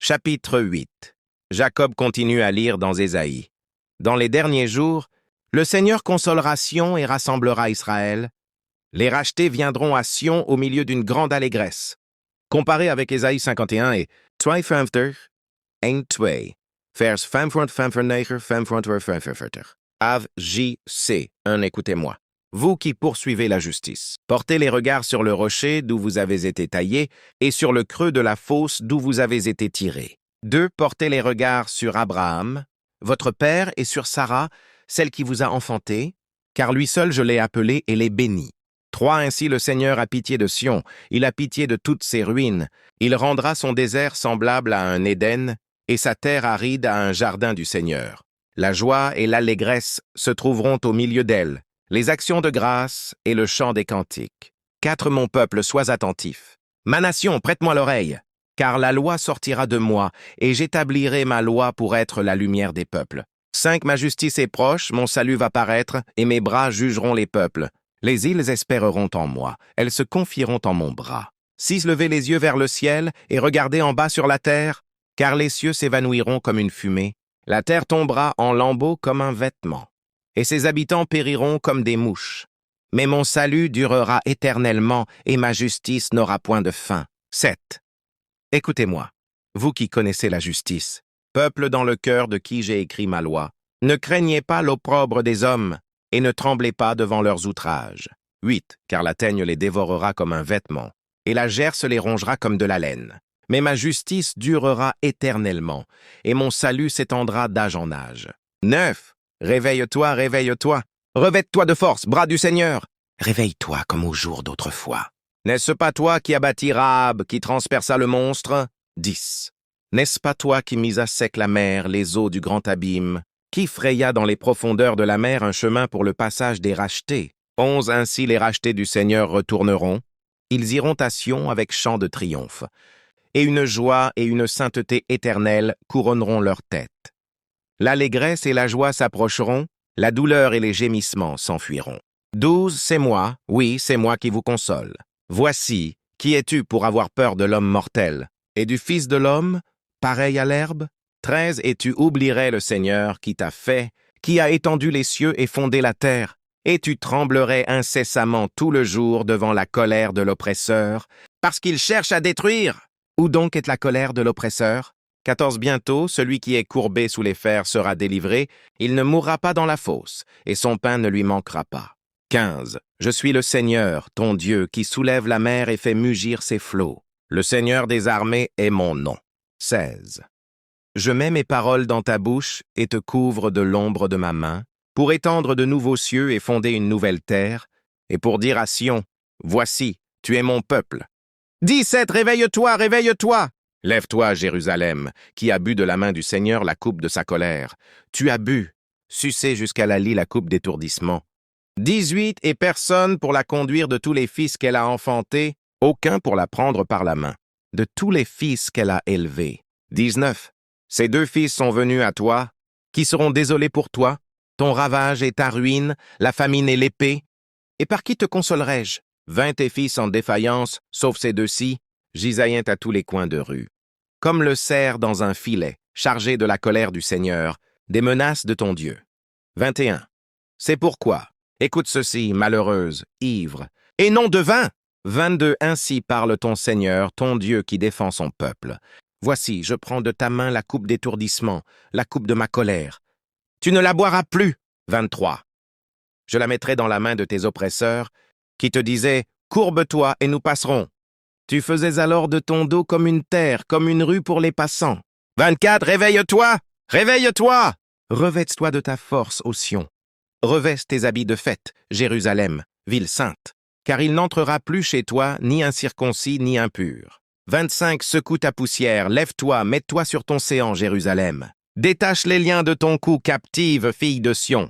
Chapitre 8. Jacob continue à lire dans Ésaïe. Dans les derniers jours, le Seigneur consolera Sion et rassemblera Israël. Les rachetés viendront à Sion au milieu d'une grande allégresse. Comparé avec Ésaïe 51 et 52, 1-2, vers 55, Av J.C. 1, écoutez-moi. Vous qui poursuivez la justice, portez les regards sur le rocher d'où vous avez été taillés et sur le creux de la fosse d'où vous avez été tirés. 2. Portez les regards sur Abraham, votre père, et sur Sarah, celle qui vous a enfanté, car lui seul je l'ai appelé et l'ai béni. 3. Ainsi le Seigneur a pitié de Sion, il a pitié de toutes ses ruines. Il rendra son désert semblable à un Éden et sa terre aride à un jardin du Seigneur. La joie et l'allégresse se trouveront au milieu d'elle, les actions de grâce et le chant des cantiques. 4. Mon peuple, sois attentif. Ma nation, prête-moi l'oreille, car la loi sortira de moi, et j'établirai ma loi pour être la lumière des peuples. 5. Ma justice est proche, mon salut va paraître, et mes bras jugeront les peuples. Les îles espéreront en moi, elles se confieront en mon bras. 6. Levez les yeux vers le ciel, et regardez en bas sur la terre, car les cieux s'évanouiront comme une fumée. La terre tombera en lambeaux comme un vêtement, et ses habitants périront comme des mouches. Mais mon salut durera éternellement, et ma justice n'aura point de fin. 7. Écoutez-moi, vous qui connaissez la justice, peuple dans le cœur de qui j'ai écrit ma loi. Ne craignez pas l'opprobre des hommes, et ne tremblez pas devant leurs outrages. 8. Car la teigne les dévorera comme un vêtement, et la gerce les rongera comme de la laine. Mais ma justice durera éternellement, et mon salut s'étendra d'âge en âge. 9. Réveille-toi, réveille-toi. Revête-toi de force, bras du Seigneur. Réveille-toi comme au jour d'autrefois. N'est-ce pas toi qui abattis Rahab, qui transperça le monstre? 10. N'est-ce pas toi qui mis à sec la mer, les eaux du grand abîme, qui fraya dans les profondeurs de la mer un chemin pour le passage des rachetés? 11. Ainsi les rachetés du Seigneur retourneront. Ils iront à Sion avec chant de triomphe. Et une joie et une sainteté éternelle couronneront leur tête. L'allégresse et la joie s'approcheront, la douleur et les gémissements s'enfuiront. 12. C'est moi, oui, c'est moi qui vous console. Voici, qui es-tu pour avoir peur de l'homme mortel, et du Fils de l'homme, pareil à l'herbe? 13. Et tu oublierais le Seigneur qui t'a fait, qui a étendu les cieux et fondé la terre, et tu tremblerais incessamment tout le jour devant la colère de l'oppresseur, parce qu'il cherche à détruire. Où donc est la colère de l'oppresseur? 14. Bientôt, celui qui est courbé sous les fers sera délivré, il ne mourra pas dans la fosse, et son pain ne lui manquera pas. 15. Je suis le Seigneur, ton Dieu, qui soulève la mer et fait mugir ses flots. Le Seigneur des armées est mon nom. 16. Je mets mes paroles dans ta bouche et te couvre de l'ombre de ma main, pour étendre de nouveaux cieux et fonder une nouvelle terre, et pour dire à Sion, voici, tu es mon peuple. 17. Réveille-toi, réveille-toi! Lève-toi, Jérusalem, qui a bu de la main du Seigneur la coupe de sa colère. Tu as bu, sucé jusqu'à la lie la coupe d'étourdissement. 18. Et personne pour la conduire de tous les fils qu'elle a enfantés, aucun pour la prendre par la main, de tous les fils qu'elle a élevés. 19. Ces 2 fils sont venus à toi, qui seront désolés pour toi, ton ravage et ta ruine, la famine et l'épée. Et par qui te consolerai-je? 20 tes fils en défaillance, sauf ces 2-ci, gisaillent à tous les coins de rue. Comme le cerf dans un filet, chargé de la colère du Seigneur, des menaces de ton Dieu. 21. C'est pourquoi, écoute ceci, malheureuse, ivre, et non de vin. 22. Ainsi parle ton Seigneur, ton Dieu qui défend son peuple. Voici, je prends de ta main la coupe d'étourdissement, la coupe de ma colère. Tu ne la boiras plus. 23. Je la mettrai dans la main de tes oppresseurs, qui te disaient, courbe-toi et nous passerons. Tu faisais alors de ton dos comme une terre, comme une rue pour les passants. 24. Réveille-toi! Réveille-toi! Revête-toi de ta force, ô Sion. Reveste tes habits de fête, Jérusalem, ville sainte, car il n'entrera plus chez toi ni incirconcis ni impur. 25. Secoue ta poussière, lève-toi, mets-toi sur ton séant, Jérusalem. Détache les liens de ton cou, captive, fille de Sion.